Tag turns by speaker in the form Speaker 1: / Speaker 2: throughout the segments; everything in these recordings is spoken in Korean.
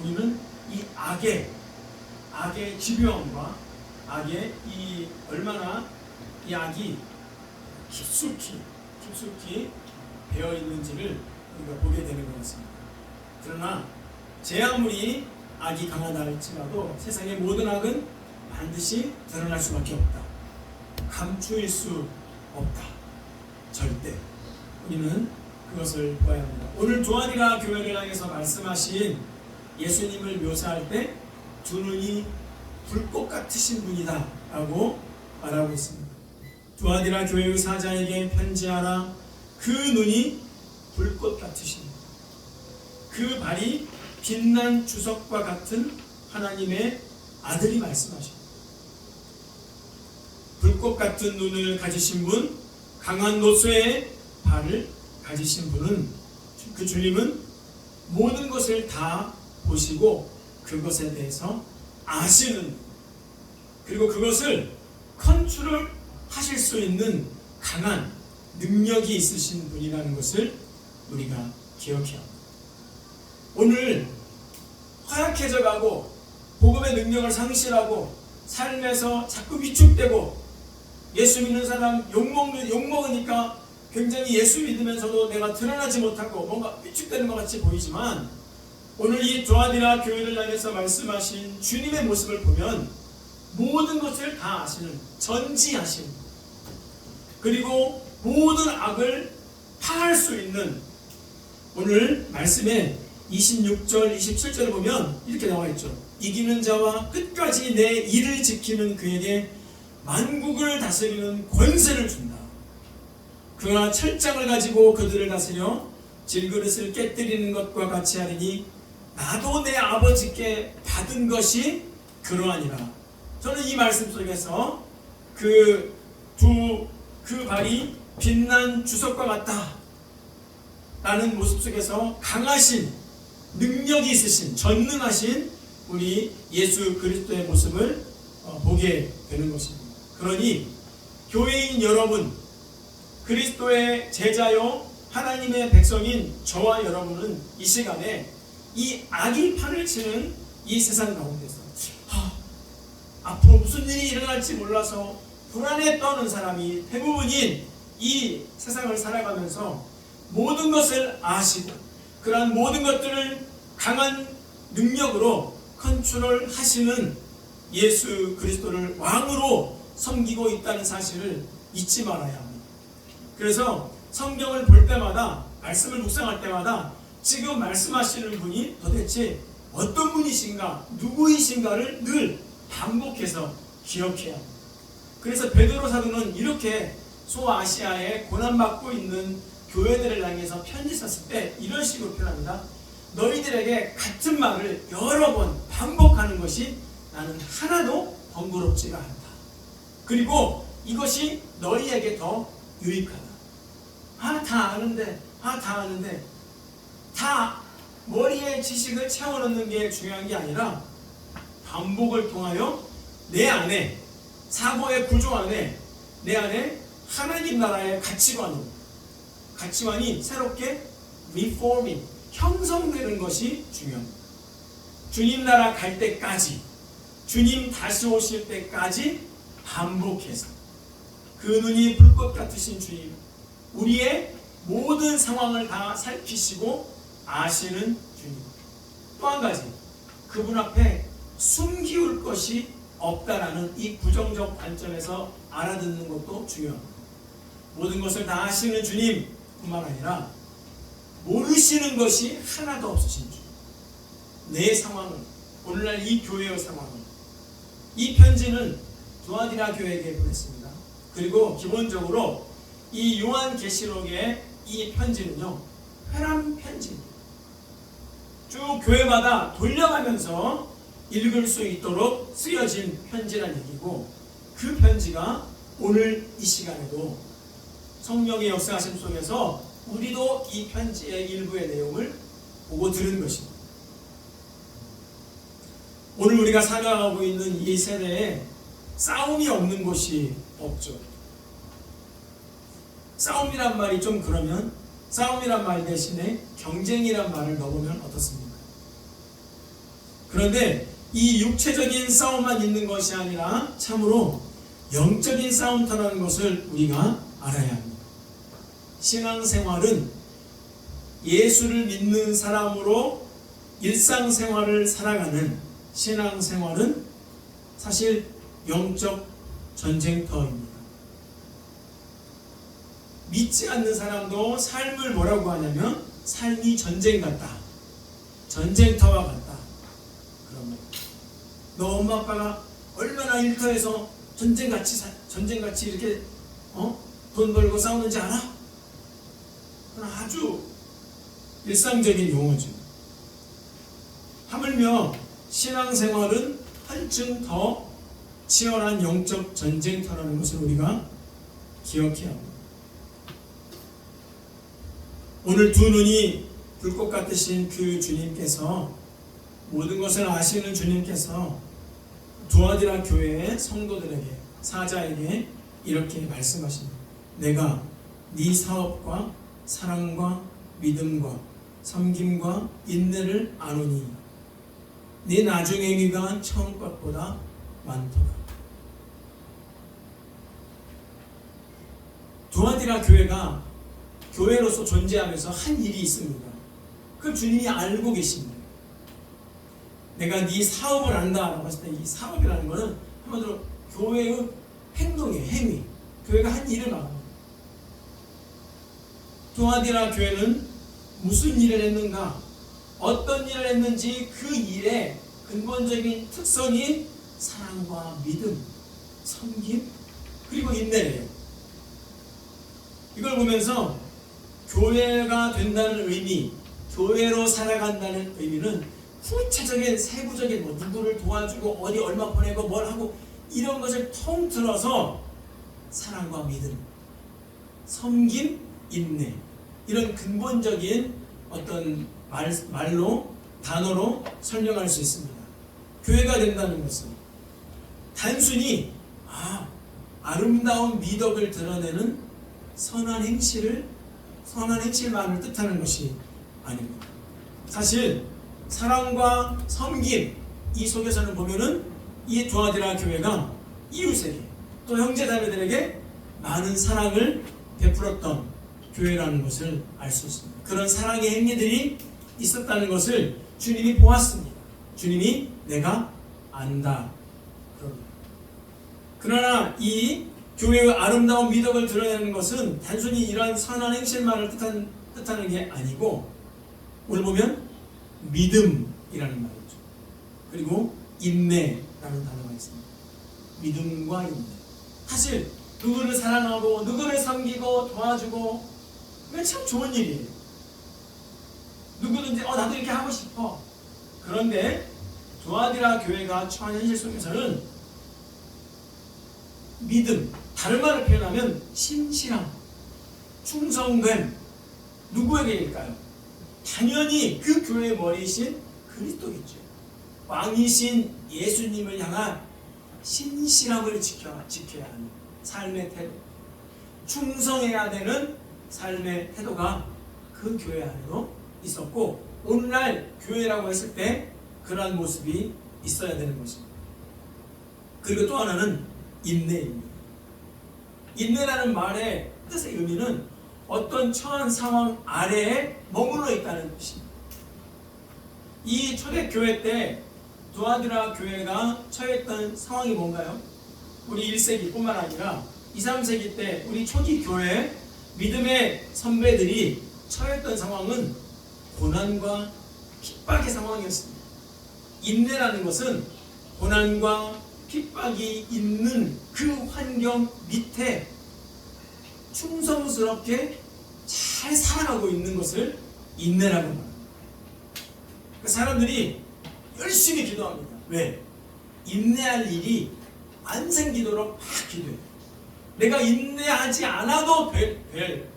Speaker 1: 우리는 이 악의 집요함과 악의 이 얼마나 이 악이 깊숙이 배어 있는지를 우리가 보게 되는 것 같습니다. 그러나 제 아무리 악이 강하다 할지라도 세상의 모든 악은 반드시 드러날 수밖에 없다. 감추일 수 없다. 절대. 우리는 그것을 보아야 합니다. 오늘 두아디라 교회를 향해서 말씀하신 예수님을 묘사할 때 두 눈이 불꽃 같으신 분이다 라고 말하고 있습니다. 두아디라 교회의 사자에게 편지하라. 그 눈이 불꽃 같으신 그 발이 빛난 주석과 같은 하나님의 아들이 말씀하십니다. 불꽃 같은 눈을 가지신 분, 강한 노쇠의 발을 가지신 분은 그 주님은 모든 것을 다 보시고 그것에 대해서 아시는, 그리고 그것을 컨트롤 하실 수 있는 강한 능력이 있으신 분이라는 것을 우리가 기억해야 합니다. 오늘 허약해져 가고 복음의 능력을 상실하고 삶에서 자꾸 위축되고 예수 믿는 사람 욕먹으니까 굉장히 예수 믿으면서도 내가 드러나지 못하고 뭔가 위축되는 것 같이 보이지만, 오늘 이 두아디라 교회를 향해서 말씀하신 주님의 모습을 보면 모든 것을 다 아시는, 전지하신, 그리고 모든 악을 파할 수 있는, 오늘 말씀에 26절 27절을 보면 이렇게 나와 있죠. 이기는 자와 끝까지 내 일을 지키는 그에게 만국을 다스리는 권세를 준다. 그가 철장을 가지고 그들을 다스려 질그릇을 깨뜨리는 것과 같이 하리니 나도 내 아버지께 받은 것이 그러하니라. 저는 이 말씀 속에서 그 발이 빛난 주석과 같다 라는 모습 속에서 강하신, 능력이 있으신, 전능하신 우리 예수 그리스도의 모습을 보게 되는 것입니다. 그러니 교회인 여러분, 그리스도의 제자요 하나님의 백성인 저와 여러분은 이 시간에 이 악이 판을 치는 이 세상 가운데서 앞으로 무슨 일이 일어날지 몰라서 불안에 떠는 사람이 대부분인 이 세상을 살아가면서 모든 것을 아시고 그러한 모든 것들을 강한 능력으로 컨트롤 하시는 예수 그리스도를 왕으로 섬기고 있다는 사실을 잊지 말아야 합니다. 그래서 성경을 볼 때마다, 말씀을 묵상할 때마다 지금 말씀하시는 분이 도대체 어떤 분이신가, 누구이신가를 늘 반복해서 기억해야 합니다. 그래서 베드로 사도는 이렇게 소아시아에 고난받고 있는 교회들을 향해서 편지 썼을 때 이런 식으로 표현합니다. 너희들에게 같은 말을 여러 번 반복하는 것이 나는 하나도 번거롭지가 않다. 그리고 이것이 너희에게 더 유익하다. 다 아는데 다 머리에 지식을 채워넣는 게 중요한 게 아니라 반복을 통하여 내 안에, 사고의 구조 안에, 내 안에 하나님 나라의 가치관이 새롭게 reforming, 형성되는 것이 중요합니다. 주님 나라 갈 때까지, 주님 다시 오실 때까지 반복해서 그 눈이 불꽃 같으신 주님, 우리의 모든 상황을 다 살피시고 아시는 주님, 또 한 가지 그분 앞에 숨기울 것이 없다라는 이 부정적 관점에서 알아듣는 것도 중요합니다. 모든 것을 다 아시는 주님 뿐만 아니라 모르시는 것이 하나도 없으신 주, 내 상황을, 오늘날 이 교회의 상황을, 이 편지는 두아디라 교회에게 보냈습니다. 그리고 기본적으로 이 요한계시록의 이 편지는요, 회람 편지입니다. 쭉 교회마다 돌려가면서 읽을 수 있도록 쓰여진 편지란 얘기고, 그 편지가 오늘 이 시간에도 성령의 역사하심 속에서 우리도 이 편지의 일부의 내용을 보고 들은 것입니다. 오늘 우리가 살아가고 있는 이 세대에 싸움이 없는 곳이 없죠. 싸움이란 말이 좀 그러면 싸움이란 말 대신에 경쟁이란 말을 넣으면 어떻습니까? 그런데 이 육체적인 싸움만 있는 것이 아니라 참으로 영적인 싸움터라는 것을 우리가 알아야 합니다. 신앙생활은 예수를 믿는 사람으로 일상생활을 살아가는 신앙생활은 사실 영적 전쟁터입니다. 믿지 않는 사람도 삶을 뭐라고 하냐면 삶이 전쟁 같다, 전쟁터와 같다 그런 말. 너 엄마 아빠가 얼마나 일터에서 전쟁같이 이렇게 돈 벌고 싸우는지 알아? 그건 아주 일상적인 용어죠. 하물며 신앙생활은 한층 더 치열한 영적 전쟁터라는 것을 우리가 기억해야 합니다. 오늘 두 눈이 불꽃 같으신 그 주님께서, 모든 것을 아시는 주님께서 두아디라 교회의 성도들에게, 사자에게 이렇게 말씀하십니다. 내가 네 사업과 사랑과 믿음과 섬김과 인내를 아노니 네 나중 행위가 처음 것보다 많도다. 두아디라 교회가 교회로서 존재하면서 한 일이 있습니다. 그걸 주님이 알고 계십니다. 내가 네 사업을 안다라고 했을 때 이 사업이라는 것은 한마디로 교회의 행동이에요. 행위. 교회가 한 일을 말합니다. 두아디라 교회는 무슨 일을 했는가, 어떤 일을 했는지 그 일의 근본적인 특성이 사랑과 믿음, 섬김, 그리고 인내예요. 이걸 보면서 교회가 된다는 의미, 교회로 살아간다는 의미는 구체적인 세부적인 누구를 도와주고 어디 얼마 보내고 뭘 하고 이런 것을 통틀어서 사랑과 믿음, 섬김, 인내, 이런 근본적인 어떤 말로, 단어로 설명할 수 있습니다. 교회가 된다는 것은 단순히 아름다운 미덕을 드러내는 선한 행실만을 뜻하는 것이 아닙니다. 사실 사랑과 섬김, 이 속에서는 보면은 이 두아디라 교회가 이웃에게 또 형제자매들에게 많은 사랑을 베풀었던 교회라는 것을 알 수 있습니다. 그런 사랑의 행위들이 있었다는 것을 주님이 보았습니다. 주님이 내가 안다. 그러나 이 교회의 아름다운 미덕을 드러내는 것은 단순히 이러한 선한 행실만을 뜻하는 게 아니고, 오늘 보면 믿음이라는 말이죠. 그리고 인내라는 단어가 있습니다. 믿음과 인내. 사실 누구를 사랑하고 누구를 섬기고 도와주고 그건 참 좋은 일이에요. 누구든지 나도 이렇게 하고 싶어. 그런데 두아디라 교회가 처한 현실 속에서는 믿음, 다른 말로 표현하면 신실함, 충성됨, 누구에게일까요? 당연히 그 교회의 머리이신 그리스도겠죠. 왕이신 예수님을 향한 신실함을 지켜야 하는 삶의 태도, 충성해야 되는 삶의 태도가 그 교회 안에도 있었고, 오늘날 교회라고 했을 때 그러한 모습이 있어야 되는 것입니다. 그리고 또 하나는 인내입니다. 인내라는 말의 뜻의 의미는 어떤 처한 상황 아래에 머물러 있다는 뜻입니다. 이 초대교회 때 두아디라 교회가 처했던 상황이 뭔가요? 우리 1세기뿐만 아니라 2, 3세기 때 우리 초기 교회 믿음의 선배들이 처했던 상황은 고난과 핍박의 상황이었습니다. 인내라는 것은 고난과 핍박이 있는 그 환경 밑에 충성스럽게 잘 살아가고 있는 것을 인내라고 합니다. 사람들이 열심히 기도합니다. 왜? 인내할 일이 안 생기도록 막 기도해요. 내가 인내하지 않아도 될.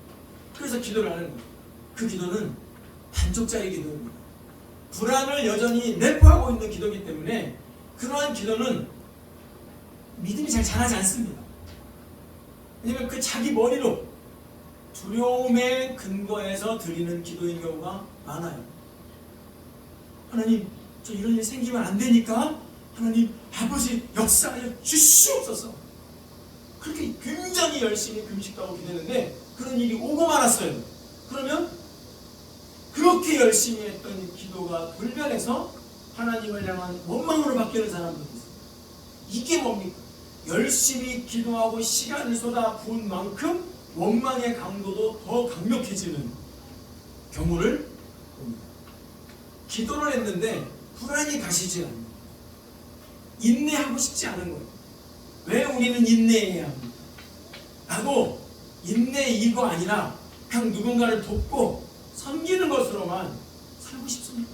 Speaker 1: 그래서 기도를 하는 거예요. 그 기도는 반쪽짜리 기도입니다. 불안을 여전히 내포하고 있는 기도이기 때문에 그러한 기도는 믿음이 잘 자라지 않습니다. 왜냐하면 그 자기 머리로 두려움에 근거해서 드리는 기도인 경우가 많아요. 하나님, 저 이런 일이 생기면 안 되니까 하나님 아버지 역사하여 주시옵소서. 그렇게 굉장히 열심히 금식도 하고 기도했는데 그런 일이 오고 말았어요. 그러면 그렇게 열심히 했던 기도가 돌변해서 하나님을 향한 원망으로 바뀌는 사람들이 있어요. 이게 뭡니까? 열심히 기도하고 시간을 쏟아 부은 만큼 원망의 강도도 더 강력해지는 경우를 봅니다. 기도를 했는데 불안이 가시지 않는, 인내하고 싶지 않은 거예요. 왜 우리는 인내해야 합니까? 나도 인내 이거 아니라 그냥 누군가를 돕고 섬기는 것으로만 살고 싶습니다.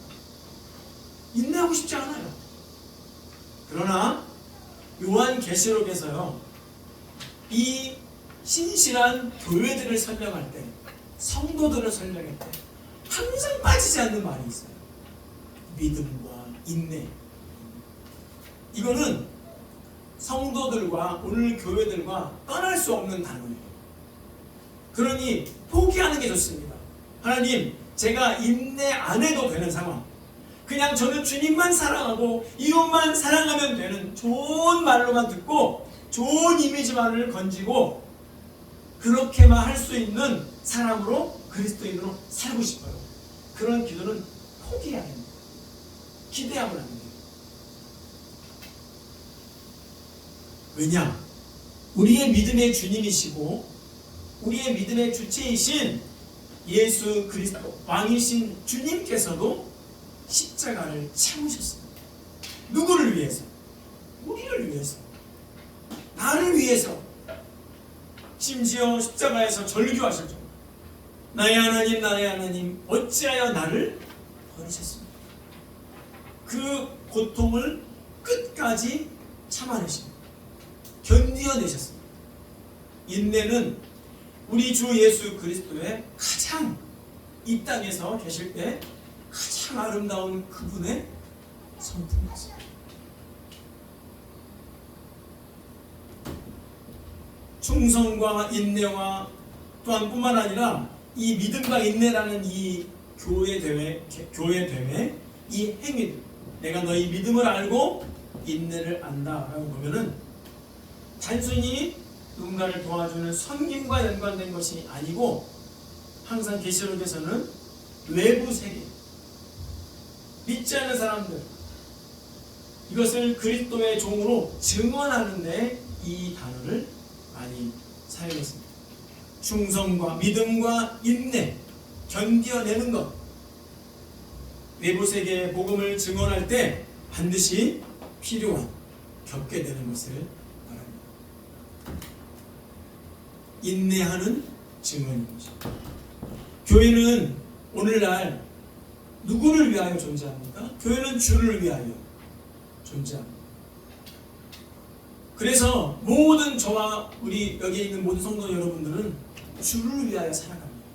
Speaker 1: 인내하고 싶지 않아요. 그러나 요한계시록에서요, 이 신실한 교회들을 설명할 때, 성도들을 설명할 때 항상 빠지지 않는 말이 있어요. 믿음과 인내. 이거는 성도들과 오늘 교회들과 떠날 수 없는 단어예요. 그러니 포기하는 게 좋습니다. 하나님, 제가 인내 안 해도 되는 상황, 그냥 저는 주님만 사랑하고 이웃만 사랑하면 되는 좋은 말로만 듣고 좋은 이미지만을 건지고 그렇게만 할 수 있는 사람으로, 그리스도인으로 살고 싶어요. 그런 기도는 포기해야 합니다. 기대하면 안 돼요. 왜냐? 우리의 믿음의 주님이시고 우리의 믿음의 주체이신 예수 그리스도 왕이신 주님께서도 십자가를 참으셨습니다. 누구를 위해서? 우리를 위해서, 나를 위해서. 심지어 십자가에서 절규하실 정도, 나의 하나님 나의 하나님 어찌하여 나를 버리셨습니까? 그 고통을 끝까지 참아내십니다. 견디어내셨습니다. 인내는 우리 주 예수 그리스도의 가장, 이 땅에서 계실 때 가장 아름다운 그분의 성품이었습니다. 충성과 인내와 또한 뿐만 아니라 이 믿음과 인내라는 이 교회 대회, 이 행위들, 내가 너희 믿음을 알고 인내를 안다라고 보면은 단순히 누군가를 도와주는 섬김과 연관된 것이 아니고 항상 계시록에서는 외부 세계, 믿지 않는 사람들, 이것을 그리스도의 종으로 증언하는데 이 단어를 많이 사용했습니다. 충성과 믿음과 인내, 견디어내는 것, 외부 세계의 복음을 증언할 때 반드시 필요한, 겪게 되는 것을 말합니다. 인내하는 증언인 것입니다. 교회는 오늘날 누구를 위하여 존재합니까? 교회는 주를 위하여 존재합니다. 그래서 모든 저와 우리 여기 있는 모든 성도 여러분들은 주를 위하여 살아갑니다.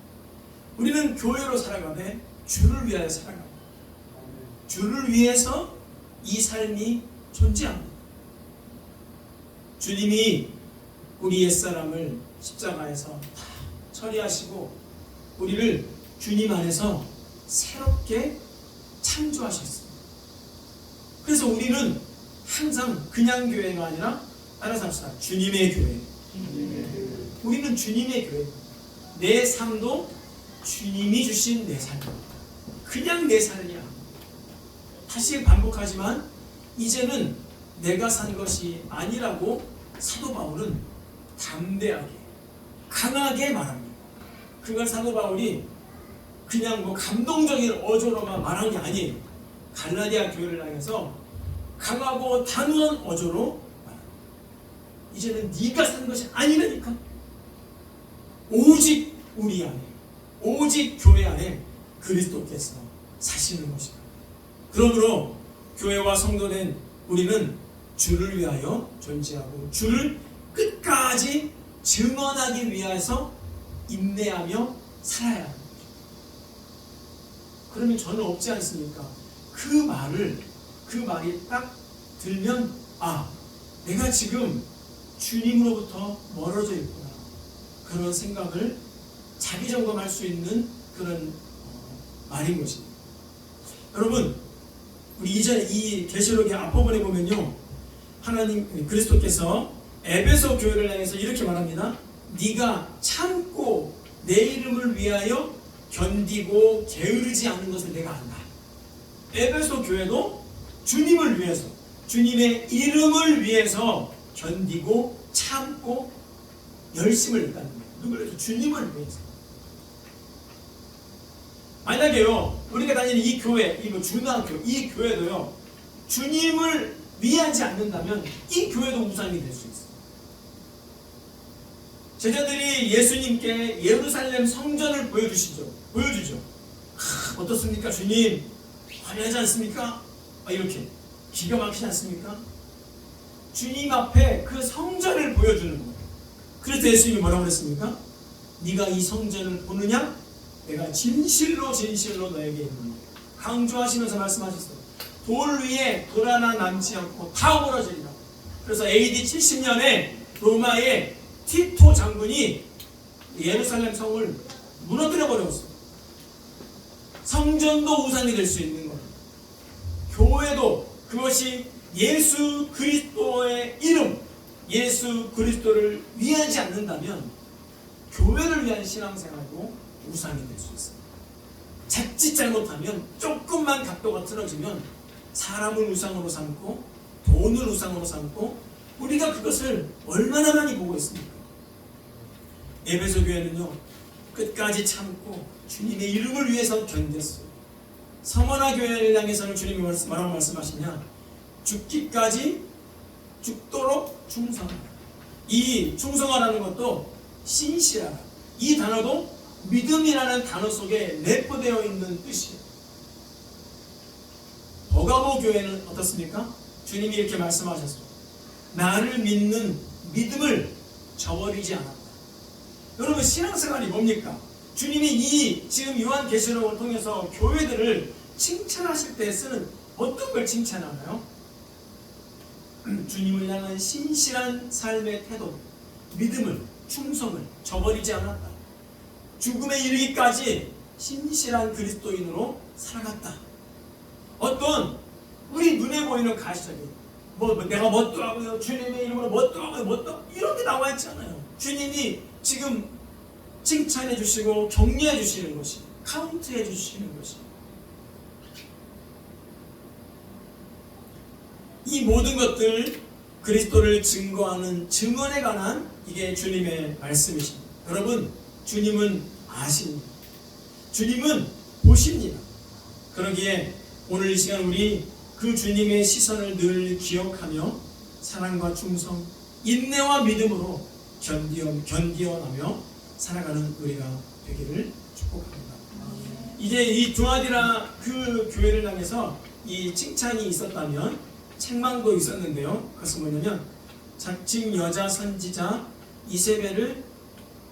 Speaker 1: 우리는 교회로 살아가되 주를 위하여 살아갑니다. 주를 위해서 이 삶이 존재합니다. 주님이 우리 옛사람을 십자가에서 다 처리하시고 우리를 주님 안에서 새롭게 창조하셨습니다. 그래서 우리는 항상 그냥 교회가 아니라, 따라서 합시다, 주님의 교회. 우리는 주님의 교회. 내 삶도 주님이 주신 내 삶, 그냥 내 삶이야. 다시 반복하지만 이제는 내가 산 것이 아니라고 사도 바울은 담대하게, 강하게 말합니다. 그걸 사도 바울이 그냥 뭐 감동적인 어조로만 말한 게 아니에요. 갈라디아 교회를 향해서 강하고 단호한 어조로 말합니다. 이제는 네가 산 것이 아니라니까. 오직 우리 안에, 오직 교회 안에 그리스도께서 사시는 것이다. 그러므로 교회와 성도된 우리는 주를 위하여 존재하고 주를 끝까지 증언하기 위해서 인내하며 살아야 합니다. 그러면 저는 없지 않습니까? 그 말이 딱 들면, 아, 내가 지금 주님으로부터 멀어져 있구나, 그런 생각을 자기 점검할 수 있는 그런 말인 것입니다. 여러분, 우리 이전에 이 계시록의 앞부분에 보면요, 하나님 그리스도께서 에베소 교회를 향해서 이렇게 말합니다. 네가 참고 내 이름을 위하여 견디고 게으르지 않은 것을 내가 안다. 에베소 교회도 주님을 위해서, 주님의 이름을 위해서 견디고 참고 열심을 냈다는 거예요. 누구를 위해서? 주님을 위해서. 만약에요, 우리가 다니는 이 교회, 이 중학교, 이 교회도요, 주님을 위하지 않는다면 이 교회도 우상이 될 수 있어요. 제자들이 예수님께 예루살렘 성전을 보여주죠. 어떻습니까? 주님, 화려하지 않습니까? 이렇게 기가 막히지 않습니까? 주님 앞에 그 성전을 보여주는 거예요. 그래서 예수님이 뭐라고 그랬습니까? 네가 이 성전을 보느냐? 내가 진실로 너에게 이르노니. 강조하시면서 말씀하셨어요. 돌 위에 돌 하나 남지 않고 다 무너지리라. 그래서 AD 70년에 로마의 티토 장군이 예루살렘 성을 무너뜨려 버렸어요. 성전도 우상이 될 수 있는 거예요. 교회도 그것이 예수 그리스도의 이름, 예수 그리스도를 위하지 않는다면 교회를 위한 신앙생활도 우상이 될 수 있습니다. 자칫 잘못하면, 조금만 각도가 틀어지면 사람을 우상으로 삼고 돈을 우상으로 삼고, 우리가 그것을 얼마나 많이 보고 있습니까? 에베소 교회는요, 끝까지 참고 주님의 이름을 위해서 견뎠어요. 서머나 교회를 향해서는 주님이 뭐라고 말씀하시냐? 죽기까지 죽도록 충성하라. 이 충성하라는 것도 신실하라, 이 단어도 믿음이라는 단어 속에 내포되어 있는 뜻이에요. 버가모 교회는 어떻습니까? 주님이 이렇게 말씀하셨어요. 나를 믿는 믿음을 저버리지 않았다. 여러분, 신앙생활이 뭡니까? 주님이 이 지금 요한계시록을 통해서 교회들을 칭찬하실 때 쓰는 어떤 걸 칭찬하나요? 주님을 향한 신실한 삶의 태도, 믿음을, 충성을 저버리지 않았다. 죽음에 이르기까지 신실한 그리스도인으로 살아갔다. 어떤 우리 눈에 보이는 가시적인 내가 뭣도 하고요, 주님의 이름으로 뭣도 하고요, 뭣도 이런 게 나와 있잖아요. 주님이 지금 칭찬해 주시고 격려해 주시는 것이, 카운트해 주시는 것이, 이 모든 것들 그리스도를 증거하는 증언에 관한 이게 주님의 말씀이십니다. 여러분, 주님은 아십니다. 주님은 보십니다. 그러기에 오늘 이 시간 우리 그 주님의 시선을 늘 기억하며 사랑과 충성, 인내와 믿음으로 견디어가며 살아가는 우리가 되기를 축복합니다. 이제 이 두아디라 그 교회를 향해서 이 칭찬이 있었다면 책망도 있었는데요. 그것은 뭐냐면 자칭 여자 선지자 이세벨을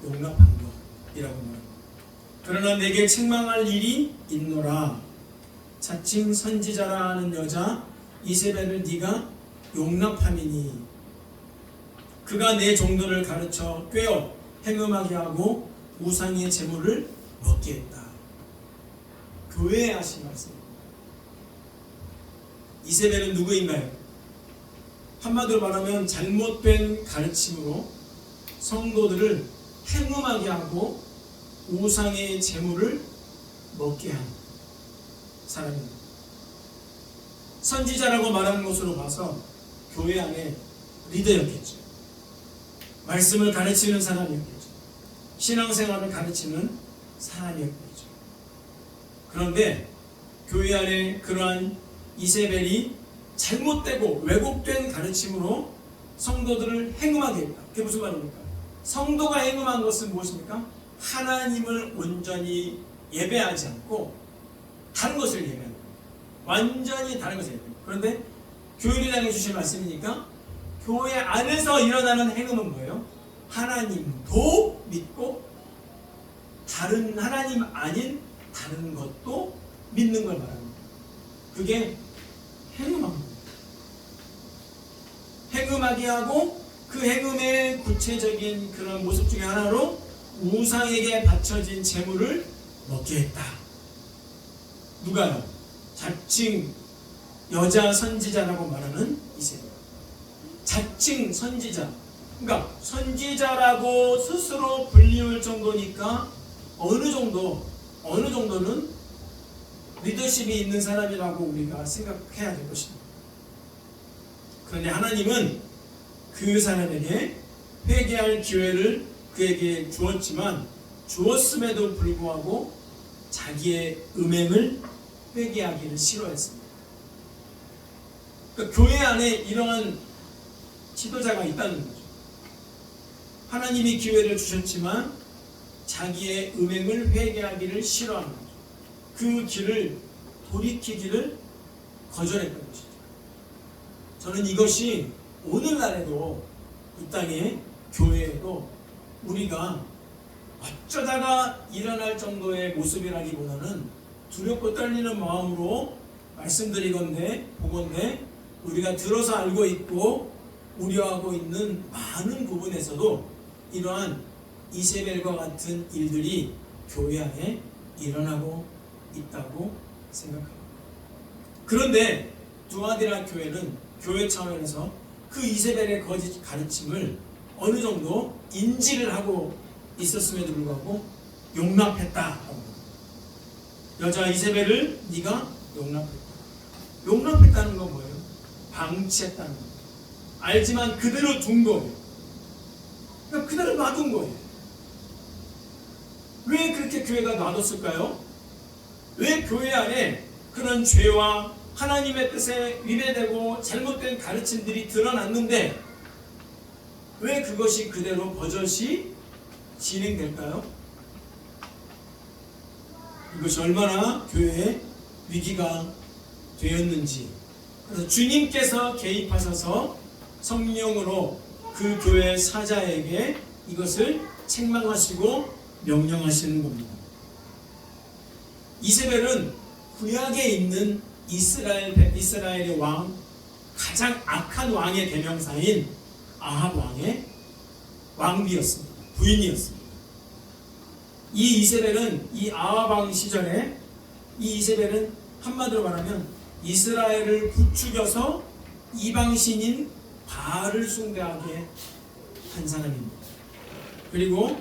Speaker 1: 용납한 것이라고 합니다. 그러나 내게 책망할 일이 있노라. 자칭 선지자라 하는 여자 이세벨을 네가 용납함이니 그가 내 종들을 가르쳐 꿰어 행음하게 하고 우상의 재물을 먹게 했다. 교회에 하신 말씀입니다. 이세벨은 누구인가요? 한마디로 말하면 잘못된 가르침으로 성도들을 행음하게 하고 우상의 재물을 먹게 한 사람입니다. 선지자라고 말하는 것으로 봐서 교회 안에 리더였겠죠. 말씀을 가르치는 사람이었겠죠. 신앙생활을 가르치는 사람이었겠죠. 그런데 교회 안에 그러한 이세벨이 잘못되고 왜곡된 가르침으로 성도들을 행음하게 했다. 그게 무슨 말입니까? 성도가 행음한 것은 무엇입니까? 하나님을 온전히 예배하지 않고 다른 것을 예배하는 거예요. 완전히 다른 것을 예배하는 거예요. 그런데 교회를 향해 주신 말씀이니까 교회 안에서 일어나는 행음은 뭐예요? 하나님도 믿고 다른 하나님 아닌 다른 것도 믿는 걸 말합니다. 그게 행음합니다. 행음하게 하고 그 행음의 구체적인 그런 모습 중에 하나로 우상에게 바쳐진 재물을 먹게 했다. 누가요? 자칭 여자 선지자라고 말하는 이세벨. 자칭 선지자. 그러니까 선지자라고 스스로 불리울 정도니까 어느 정도는 리더십이 있는 사람이라고 우리가 생각해야 될 것입니다. 그런데 하나님은 그 사람에게 회개할 기회를 그에게 주었음에도 불구하고 자기의 음행을 회개하기를 싫어했습니다. 그러니까 교회 안에 이러한 지도자가 있다는 거죠. 하나님이 기회를 주셨지만 자기의 음행을 회개하기를 싫어하는 거죠. 그 길을 돌이키기를 거절했던 것이죠. 저는 이것이 오늘날에도 이 땅의 교회에도 우리가 어쩌다가 일어날 정도의 모습이라기보다는 두렵고 떨리는 마음으로 말씀드리건대 보건대 우리가 들어서 알고 있고 우려하고 있는 많은 부분에서도 이러한 이세벨과 같은 일들이 교회 안에 일어나고 있다고 생각합니다. 그런데 두아디라 교회는 교회 차원에서 그 이세벨의 거짓 가르침을 어느 정도 인지를 하고 있었음에도 불구하고 용납했다. 여자 이세벨을 네가 용납했다. 용납했다는 건 뭐예요? 방치했다는 거예요. 알지만 그대로 둔 거예요. 그러니까 그대로 놔둔 거예요. 왜 그렇게 교회가 놔뒀을까요? 왜 교회 안에 그런 죄와 하나님의 뜻에 위배되고 잘못된 가르침들이 드러났는데 왜 그것이 그대로 버젓이 진행될까요? 이것이 얼마나 교회에 위기가 되었는지. 그래서 주님께서 개입하셔서 성령으로 그 교회 사자에게 이것을 책망하시고 명령하시는 겁니다. 이세벨은 구약에 있는 이스라엘의 왕, 가장 악한 왕의 대명사인 아합 왕의 왕비였습니다. 부인이었습니다. 이 이세벨은 이 아합 왕 시절에 이 이세벨은 한마디로 말하면 이스라엘을 부추겨서 이방신인 바알을 숭배하게 한 사람입니다. 그리고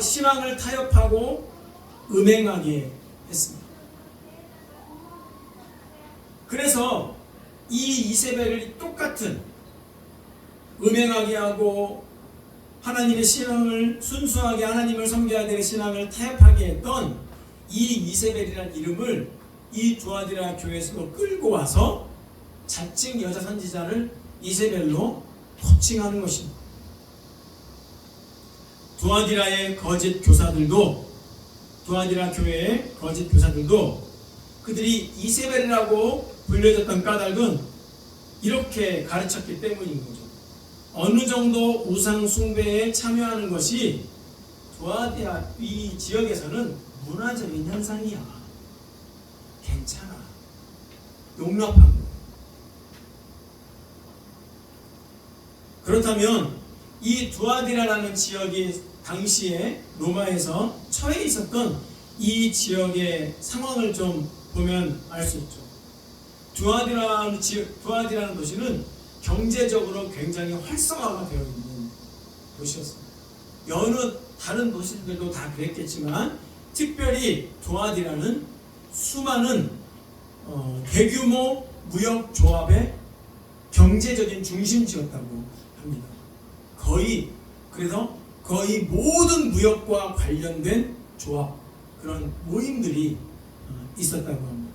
Speaker 1: 신앙을 타협하고 음행하게 했습니다. 그래서 이 이세벨을 똑같은 음행하게 하고 하나님의 신앙을 순수하게 하나님을 섬겨야 될 신앙을 타협하게 했던 이 이세벨이라는 이름을 이 두아디라 교회에서 끌고 와서 자칭 여자 선지자를 이세벨로 코칭하는 것입니다. 두아디라의 거짓 교사들도 두아디라 교회의 거짓 교사들도 그들이 이세벨이라고 불려졌던 까닭은 이렇게 가르쳤기 때문인 거죠. 어느 정도 우상 숭배에 참여하는 것이 두아디라 이 지역에서는 문화적인 현상이야. 괜찮아. 용납한 거예요. 그렇다면 이 두아디라라는 지역이 당시에 로마에서 처해 있었던 이 지역의 상황을 좀 보면 알 수 있죠. 두아디라는 도시는 경제적으로 굉장히 활성화가 되어 있는 도시였습니다. 여느 다른 도시들도 다 그랬겠지만 특별히 두아디라는 수많은 대규모 무역 조합의 경제적인 중심지였다고 합니다. 그래서 거의 모든 무역과 관련된 조합, 그런 모임들이 있었다고 합니다.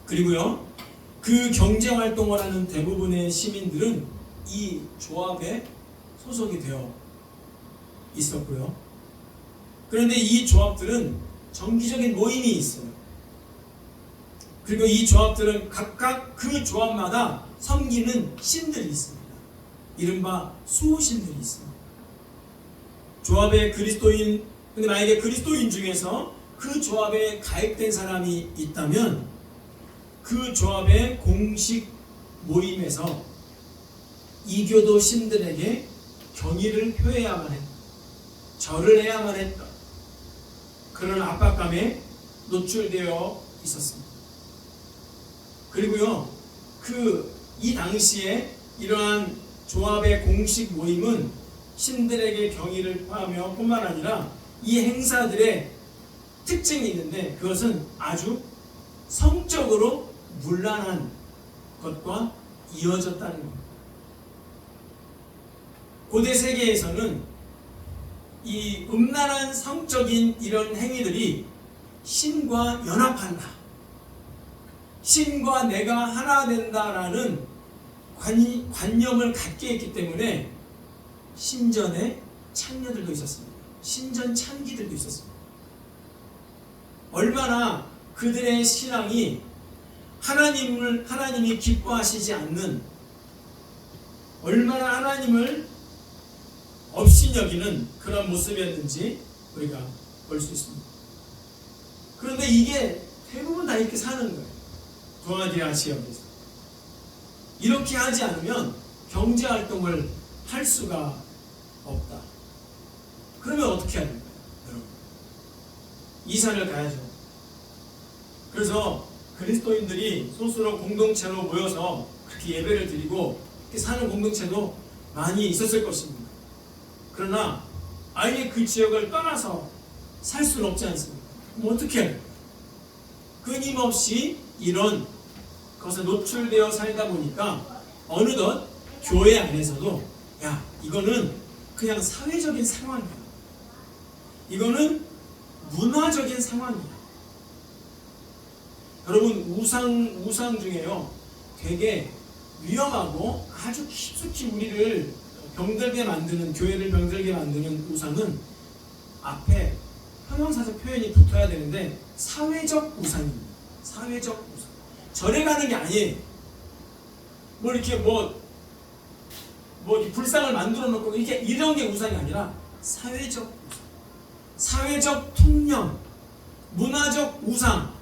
Speaker 1: 그리고요, 그 경제 활동을 하는 대부분의 시민들은 이 조합에 소속이 되어 있었고요. 그런데 이 조합들은 정기적인 모임이 있어요. 그리고 이 조합들은 각각 그 조합마다 섬기는 신들이 있습니다. 이른바 수호신들이 있습니다. 조합의 그리스도인, 근데 만약에 그리스도인 중에서 그 조합에 가입된 사람이 있다면 그 조합의 공식 모임에서 이교도 신들에게 경의를 표해야만 했다. 절을 해야만 했다. 그런 압박감에 노출되어 있었습니다. 그리고요, 이 당시에 이러한 조합의 공식 모임은 신들에게 경의를 표하며 뿐만 아니라 이 행사들의 특징이 있는데, 그것은 아주 성적으로 문란한 것과 이어졌다는 겁니다. 고대 세계에서는 이 음란한 성적인 이런 행위들이 신과 연합한다, 신과 내가 하나 된다라는 관념을 갖게 했기 때문에 신전에 창녀들도 있었습니다. 신전 창기들도 있었습니다. 얼마나 그들의 신앙이 하나님이 기뻐하시지 않는, 얼마나 하나님을 업신여기는 그런 모습이었는지 우리가 볼 수 있습니다. 그런데 이게 대부분 다 이렇게 사는 거예요. 두아디라 지역에서. 이렇게 하지 않으면 경제활동을 할 수가 없다. 그러면 어떻게 해야 됩니까? 여러분, 이사를 가야죠. 그래서 그리스도인들이 소수로 공동체로 모여서 그렇게 예배를 드리고 이렇게 사는 공동체도 많이 있었을 것입니다. 그러나 아예 그 지역을 떠나서 살 수는 없지 않습니까? 그럼 어떻게 해야 됩니까? 끊임없이 이런 것에 노출되어 살다 보니까 어느덧 교회 안에서도 야, 이거는 그냥 사회적인 상황이야, 이거는 문화적인 상황이야. 여러분, 우상 중에요, 되게 위험하고 아주 깊숙이 우리를 병들게 만드는, 교회를 병들게 만드는 우상은 앞에 형용사적 표현이 붙어야 되는데 사회적 우상입니다. 사회적 우상. 절에 가는 게 아니에요. 이렇게 이렇게 불상을 만들어 놓고 이런 게 우상이 아니라 사회적 우상, 사회적 통념, 문화적 우상.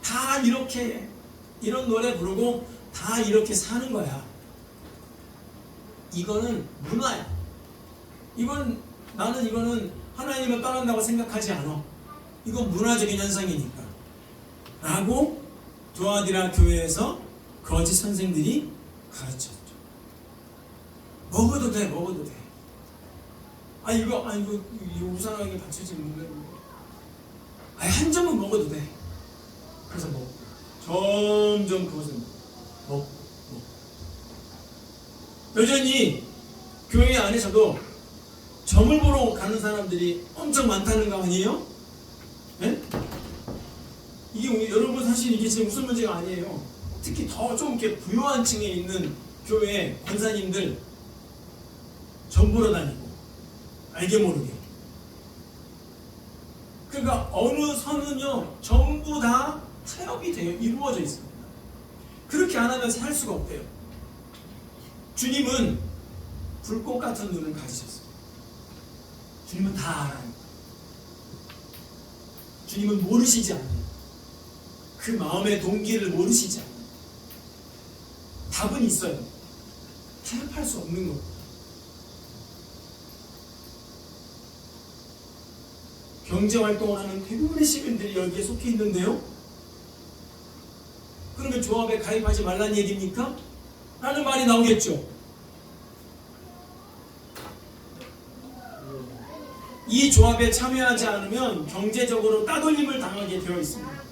Speaker 1: 다 이렇게 이런 노래 부르고 다 이렇게 사는 거야. 이거는 문화야. 나는 이거는 하나님을 떠난다고 생각하지 않아. 이건 문화적인 현상이니까 라고 두아디라 교회에서 거짓 선생들이 가르쳤죠. 먹어도 돼. 이거 우상하게 바쳐지는 거야. 한 점은 먹어도 돼. 그래서 점점 그것을 먹고. 여전히 교회 안에서도 점을 보러 가는 사람들이 엄청 많다는 거 아니에요? 네? 이게 여러분, 사실 이게 지금 무슨 문제가 아니에요. 특히 더 좀 이렇게 부유한 층에 있는 교회 권사님들 점 보러 다니고 알게 모르게. 그러니까 어느 선은요 전부 다 타협이 되어 이루어져 있습니다. 그렇게 안 하면 살 수가 없대요. 주님은 불꽃 같은 눈을 가지셨어요. 주님은 다 알아요. 주님은 모르시지 않아요. 그 마음의 동기를 모르시지 않아요. 답은 있어요. 타협할 수 없는 겁니다. 경제활동을 하는 대부분의 시민들이 여기에 속해 있는데요, 그러면 조합에 가입하지 말라는 얘기입니까? 라는 말이 나오겠죠. 이 조합에 참여하지 않으면 경제적으로 따돌림을 당하게 되어 있습니다.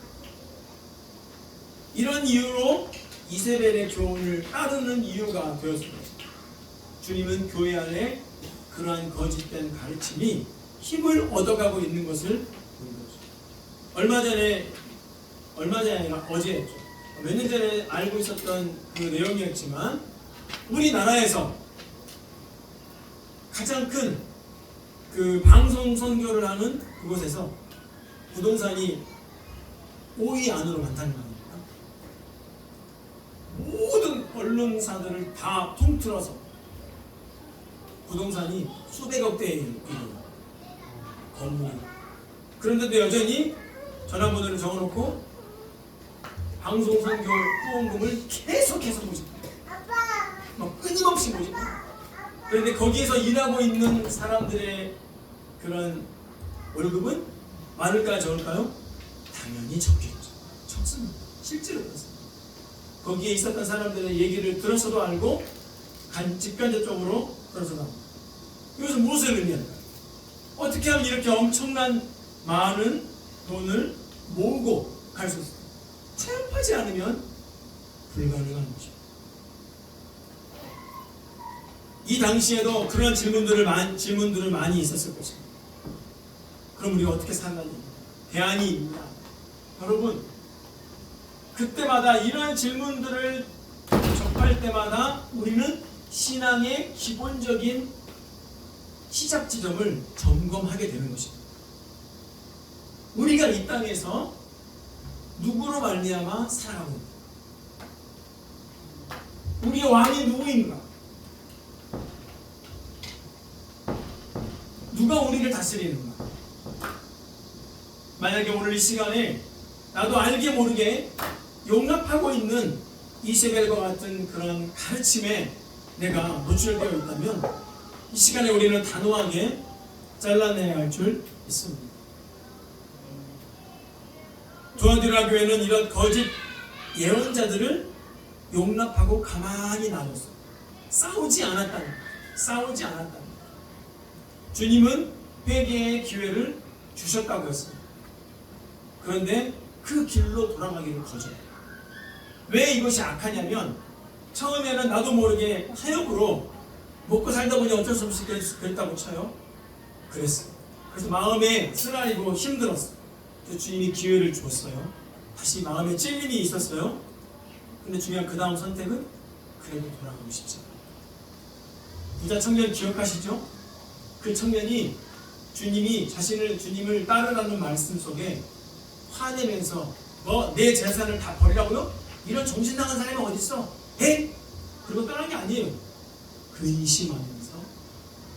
Speaker 1: 이런 이유로 이세벨의 교훈을 따르는 이유가 되었습니다. 주님은 교회 안에 그러한 거짓된 가르침이 힘을 얻어가고 있는 것을 본 거죠. 얼마 전에 아니라 어제였죠. 몇 년 전에 알고 있었던 그 내용이었지만, 우리나라에서 가장 큰 그 방송 선교를 하는 그곳에서 부동산이 5위 안으로 많다는 겁니다. 모든 언론사들을 다 통틀어서 부동산이 수백억 대에 이르는 건물이. 그런데도 여전히 전화번호를 적어놓고 방송 선교 후원금을 계속해서 모집니다. 끊임없이 모집니다. 그런데 거기에서 일하고 있는 사람들의 그런 월급은 많을까요, 적을까요? 당연히 적겠죠. 적습니다. 실제로 그렇습니다. 거기에 있었던 사람들의 얘기를 들어서도 알고 직간접적으로 들어서도 알고. 이것은 무엇을 의미할까요? 어떻게 하면 이렇게 엄청난 많은 돈을 모으고 갈 수 있을까요? 체험하지 않으면 불가능한 것입니다. 이 당시에도 그런 질문들을 많이 있었을 것입니다. 그럼 우리가 어떻게 살라니? 대안이 있냐? 여러분, 그때마다 이런 질문들을 접할 때마다 우리는 신앙의 기본적인 시작 지점을 점검하게 되는 것입니다. 우리가 이 땅에서 누구로 말미암아 살아가고 있는가? 우리의 왕이 누구인가? 누가 우리를 다스리는가? 만약에 오늘 이 시간에 나도 알게 모르게 용납하고 있는 이세벨과 같은 그런 가르침에 내가 노출되어 있다면 이 시간에 우리는 단호하게 잘라내야 할 줄 믿습니다. 두아디라 교회는 이런 거짓 예언자들을 용납하고 가만히 놔뒀어요. 싸우지 않았다는 거예요. 주님은 회개의 기회를 주셨다고 했습니다. 그런데 그 길로 돌아가기를 거절해요. 왜 이것이 악하냐면 처음에는 나도 모르게 타협으로 먹고 살다 보니 어쩔 수 없이 그랬다고 쳐요. 그랬어요. 그래서 마음에 쓰라리고 힘들었어요. 그래서 주님이 기회를 주었어요. 다시 마음에 찔림이 있었어요. 근데 중요한 그 다음 선택은 그래도 돌아가고 싶지 않아요. 부자 청년 기억하시죠? 그 청년이 주님을 따르라는 말씀 속에 화내면서 뭐 내 재산을 다 버리라고요? 이런 정신 나간 사람이 어딨어? 그리고 떠난 게 아니에요. 근심하면서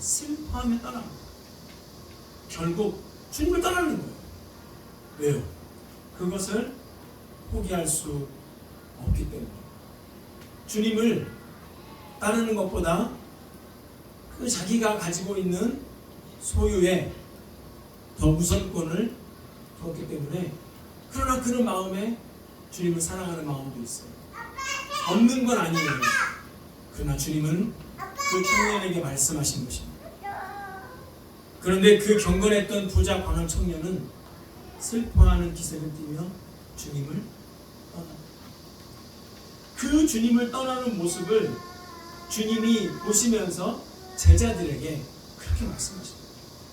Speaker 1: 슬퍼하며 떠납니다. 결국 주님을 떠나는 거예요. 왜요? 그것을 포기할 수 없기 때문에. 주님을 따르는 것보다 그 자기가 가지고 있는 소유에 더 우선권을 두었기 때문에. 그러나 그런 마음에 주님을 사랑하는 마음도 있어요. 없는 건 아니에요. 그러나 주님은 그 청년에게 말씀하신 것입니다. 그런데 그 경건했던 부자 광학 청년은 슬퍼하는 기색을 띠며 주님을 떠납니다. 그 주님을 떠나는 모습을 주님이 보시면서 제자들에게 그렇게 말씀하십니다.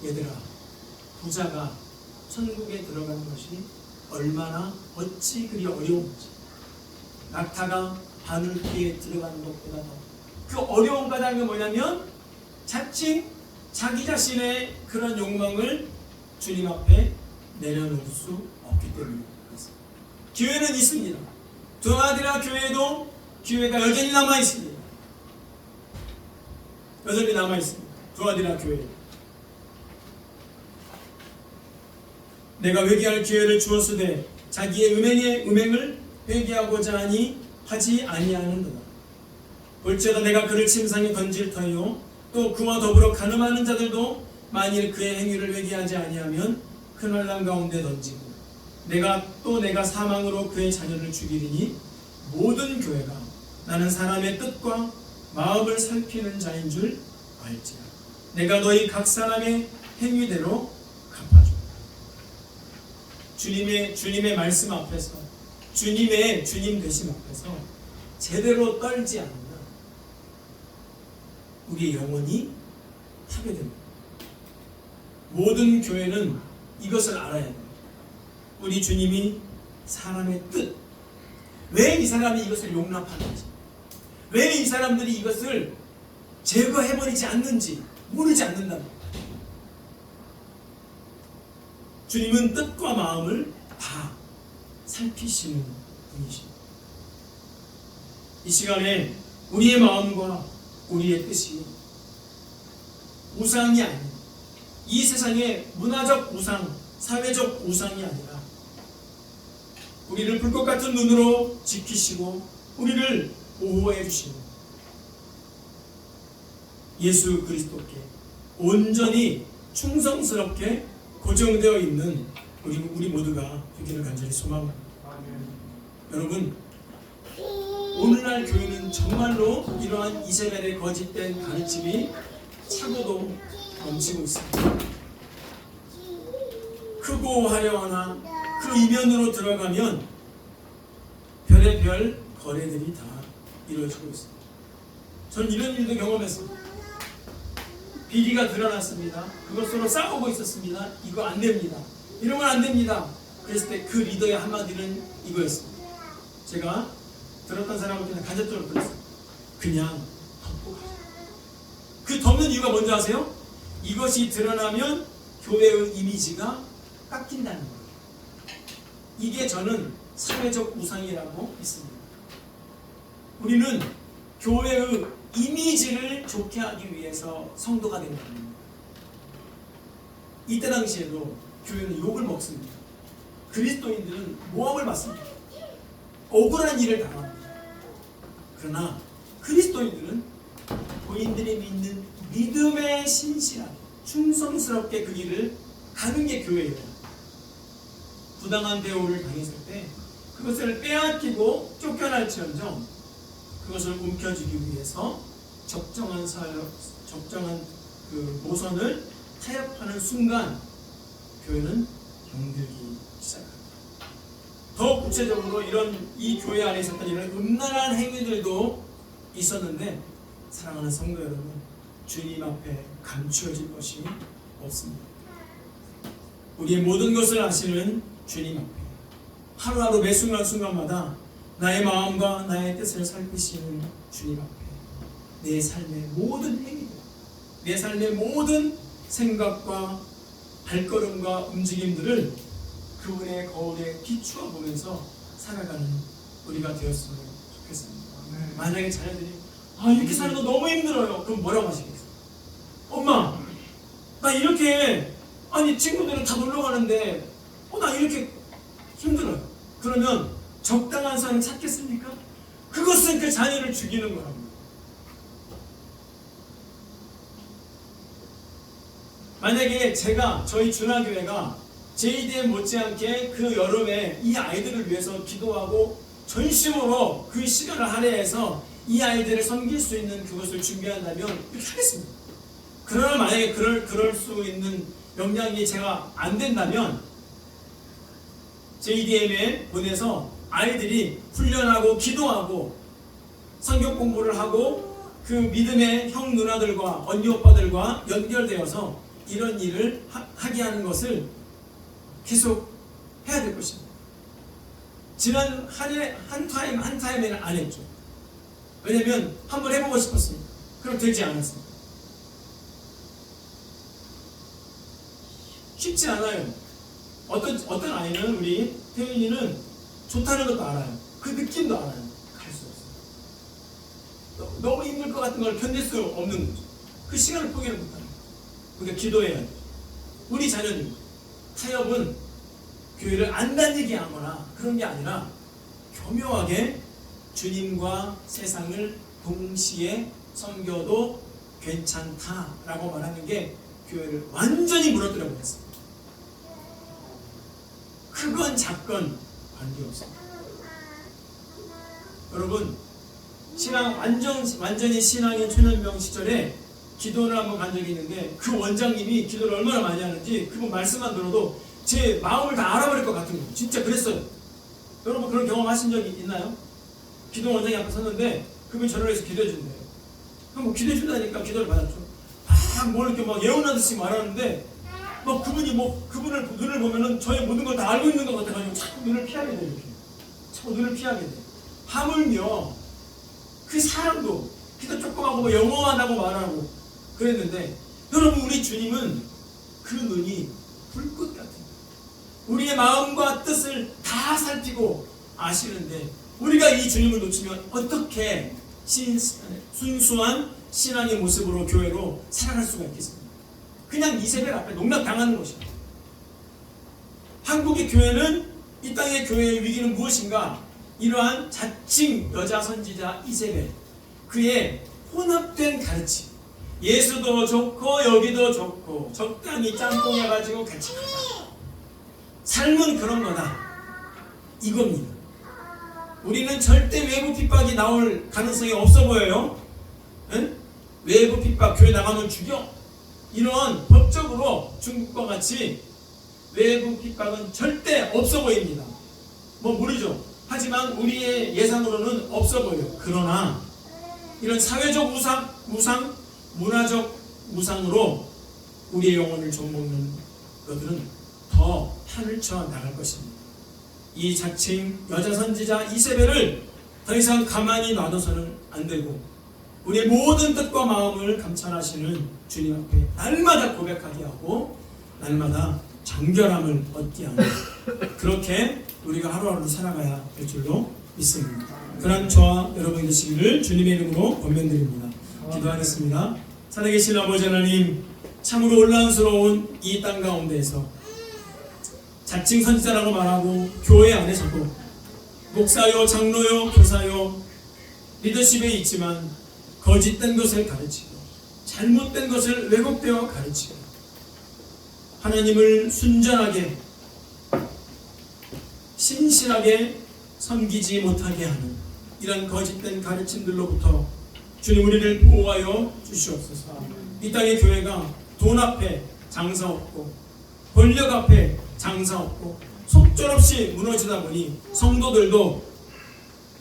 Speaker 1: 얘들아, 부자가 천국에 들어가는 것이 얼마나 어찌 그리 어려운지, 낙타가 바늘귀에 들어가는 것보다 더 그 어려운 까닭이 뭐냐면 자칫 자기 자신의 그런 욕망을 주님 앞에 내려놓을 수 없기 때문입니다. 기회는 있습니다. 두아디라 교회도 기회가 여전히 남아 있습니다. 여전히 남아 있습니다. 두아디라 교회. 내가 회개할 기회를 주었으되 자기의 음행을 회개하고자 하지 아니하는도다. 볼지어다 내가 그를 침상에 던질 터이요 또 그와 더불어 간음하는 자들도 만일 그의 행위를 회개하지 아니하면 큰 환난 가운데 던지고 내가 사망으로 그의 자녀를 죽이리니 모든 교회가 나는 사람의 뜻과 마음을 살피는 자인 줄 알지라. 내가 너희 각 사람의 행위대로 갚아주리라. 주님의 말씀 앞에서, 주님의 주님 되심 앞에서 제대로 떨지 않으면 우리의 영혼이 파괴됩니다. 모든 교회는 이것을 알아야 돼요. 우리 주님이 사람의 뜻, 왜 이 사람이 이것을 용납하는지, 왜 이 사람들이 이것을 제거해버리지 않는지 모르지 않는다. 주님은 뜻과 마음을 다 살피시는 분이십니다. 이 시간에 우리의 마음과 우리의 뜻이 우상이 아닌, 이 세상의 문화적 우상, 사회적 우상이 아니라 우리를 불꽃 같은 눈으로 지키시고 우리를 보호해 주시는 예수 그리스도께 온전히 충성스럽게 고정되어 있는 우리 모두가 되기를 간절히 소망합니다. 여러분, 오늘날 교회는 정말로 이러한 이세벨의 거짓된 가르침이 차고도 넘치고 있습니다. 크고 화려하나 그 이면으로 들어가면 별의별 거래들이 다 이루어지고 있습니다. 전 이런 일도 경험했습니다. 비리가 드러났습니다. 그것으로 싸우고 있었습니다. 이거 안 됩니다. 이러면 안 됩니다. 그랬을 때 그 리더의 한마디는 이거였습니다. 제가 들었던 사람한테는 간접적으로 들었어요. 그냥 덮고 가자. 그 덮는 이유가 뭔지 아세요? 이것이 드러나면 교회의 이미지가 깎인다는 거예요. 이게 저는 사회적 우상이라고 믿습니다. 우리는 교회의 이미지를 좋게 하기 위해서 성도가 된 겁니다. 이때 당시에도 교회는 욕을 먹습니다. 그리스도인들은 모함을 받습니다. 억울한 일을 당합니다. 그러나 그리스도인들은 본인들이 믿는 믿음에 신실하게 충성스럽게 그 길을 가는 게 교회예요. 부당한 대우를 당했을 때 그것을 빼앗기고 쫓겨날지언정 그것을 움켜쥐기 위해서 적정한 그 모선을 타협하는 순간 교회는 병들기 시작합니다. 더 구체적으로 이 교회 안에 있었던 이런 음란한 행위들도 있었는데, 사랑하는 성도 여러분, 주님 앞에 감추어질 것이 없습니다. 우리의 모든 것을 아시는 주님 앞에 하루하루 매 순간순간마다 나의 마음과 나의 뜻을 살피시는 주님 앞에 내 삶의 모든 행위들, 내 삶의 모든 생각과 발걸음과 움직임들을 그분의 거울에 비추어 보면서 살아가는 우리가 되었으면 좋겠습니다. 만약에 자녀들이 이렇게 사는 거 너무 힘들어요. 그럼 뭐라고 하시겠어요? 엄마, 나 이렇게 친구들은 다 놀러 가는데 나 이렇게 힘들어요. 그러면 적당한 삶을 찾겠습니까? 그것은 그 자녀를 죽이는 거랍니다. 만약에 저희 준하교회가 JDM 못지않게 그 여름에 이 아이들을 위해서 기도하고 전심으로 그 시간을 할애해서 이 아이들을 섬길 수 있는 그것을 준비한다면 이렇게 하겠습니다. 그러나 만약에 그럴 수 있는 역량이 제가 안 된다면 JDM에 보내서 아이들이 훈련하고 기도하고 성경 공부를 하고 그 믿음의 형 누나들과 언니 오빠들과 연결되어서 이런 일을 하게 하는 것을 계속 해야 될 것입니다. 지난 한 타임에는 안 했죠. 왜냐면 한번 해보고 싶었습니다. 그럼 되지 않았습니다. 쉽지 않아요. 어떤 아이는, 우리 태윤이는 좋다는 것도 알아요. 그 느낌도 알아요. 갈 수 없어요. 너무 힘들 것 같은 걸 견딜 수 없는 거죠. 그 시간을 포기를 못하는 거죠. 그러니까 기도해야 돼요. 우리 자녀들 타협은 교회를 안 다니게 하거나 그런 게 아니라 교묘하게 주님과 세상을 동시에 섬겨도 괜찮다라고 말하는 게 교회를 완전히 무너뜨려 버렸습니다. 크건 작건 관계없습니다. 여러분, 완전히 신앙의 초년병 시절에 기도를 한번 간 적이 있는데, 그 원장님이 기도를 얼마나 많이 하는지 그분 말씀만 들어도 제 마음을 다 알아버릴 것 같은 거예요. 진짜 그랬어요. 여러분 그런 경험 하신 적이 있나요? 기도 원장이 앞에 섰는데 그분이 저를 위해서 기도해 준대요. 그럼 기도해 준다니까 기도를 받았죠. 뭘 이렇게 예언하듯이 말하는데 그분이 그분을 눈을 보면은 저의 모든 걸 다 알고 있는 것 같아가지고 자꾸 눈을 피하게 돼요. 이렇게 자꾸 눈을 피하게 돼. 하물며 그 사람도 기도 조금 하고 영어한다고 말하고 그랬는데, 여러분 우리 주님은 그 눈이 불꽃 같은 우리의 마음과 뜻을 다 살피고 아시는데, 우리가 이 주님을 놓치면 어떻게 순수한 신앙의 모습으로 교회로 살아갈 수가 있겠습니까? 그냥 이세벨 앞에 농락당하는 것입니다. 한국의 교회는, 이 땅의 교회의 위기는 무엇인가? 이러한 자칭 여자 선지자 이세벨, 그의 혼합된 가르침, 예수도 좋고 여기도 좋고 적당히 짬뽕해가지고 같이 가자, 삶은 그런 거다, 이겁니다. 우리는 절대 외부 핍박이 나올 가능성이 없어 보여요. 응? 외부 핍박, 교회 나가면 죽여. 이런 법적으로 중국과 같이 외부 핍박은 절대 없어 보입니다. 뭐 모르죠. 하지만 우리의 예상으로는 없어 보여요. 그러나 이런 사회적 우상, 문화적 우상으로 우리의 영혼을 좀먹는 것들은 더 판을 쳐 나갈 것입니다. 이 자칭 여자 선지자 이세벨을 더 이상 가만히 놔둬서는 안 되고 우리의 모든 뜻과 마음을 감찰하시는 주님 앞에 날마다 고백하게 하고 날마다 정결함을 얻게 하는 그렇게 우리가 하루하루 살아가야 될 줄로 믿습니다. 그런 저와 여러분이 되시기를 주님의 이름으로 권면드립니다. 기도하겠습니다. 살아계신 아버지 하나님, 참으로 혼란스러운 이 땅 가운데에서 자칭 선지자라고 말하고 교회 안에서도 목사요, 장로요, 교사요, 리더십에 있지만 거짓된 것을 가르치고 잘못된 것을 왜곡되어 가르치고 하나님을 순전하게 신실하게 섬기지 못하게 하는 이런 거짓된 가르침들로부터 주님 우리를 보호하여 주시옵소서. 이 땅의 교회가 돈 앞에 장사 없고 권력 앞에 장사 없고 속절없이 무너지다 보니 성도들도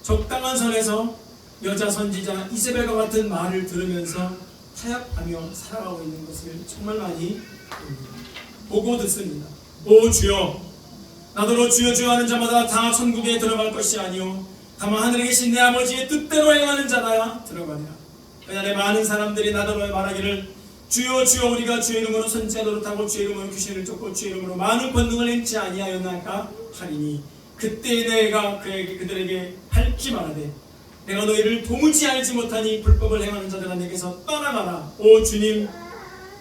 Speaker 1: 적당한 선에서 여자 선지자 이세벨과 같은 말을 들으면서 타협하며 살아가고 있는 것을 정말 많이 보고 듣습니다. 오 주여, 나더러 주여 주여 하는 자마다 다 천국에 들어갈 것이 아니오 다만 하늘에 계신 내 아버지의 뜻대로 행하는 자라야 들어가리라. 그날에 많은 사람들이 나더러 말하기를 주여 주여 우리가 주의 이름으로 선지자 노릇하고 주의 이름으로 귀신을 쫓고 주의 이름으로 많은 권능을 행치 아니하였나이까 하리니 그때 내가 그들에게 밝히 말하되 내가 너희를 도무지 알지 못하니 불법을 행하는 자들아 내게서 떠나가라. 오 주님,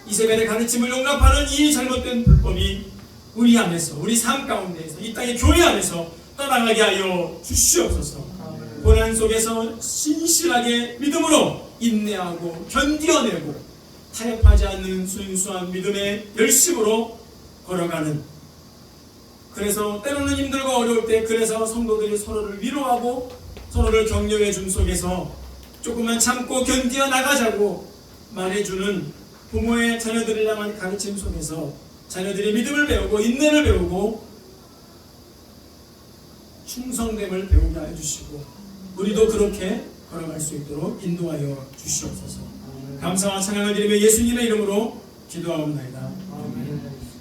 Speaker 1: 이세벨의 가르침을 용납하는 이 잘못된 불법이 우리 안에서 우리 삶 가운데에서 이 땅의 교회 안에서 떠나가게 하여 주시옵소서. 고난 속에서 신실하게 믿음으로 인내하고 견디어내고 타협하지 않는 순수한 믿음의 열심으로 걸어가는, 그래서 때로는 힘들고 어려울 때 그래서 성도들이 서로를 위로하고 서로를 격려해 준 속에서 조금만 참고 견디어 나가자고 말해주는 부모의 자녀들을 향한 가르침 속에서 자녀들이 믿음을 배우고 인내를 배우고 충성됨을 배우게 해주시고 우리도 그렇게 걸어갈 수 있도록 인도하여 주시옵소서. 감사와 찬양을 드리며 예수님의 이름으로 기도하옵나이다.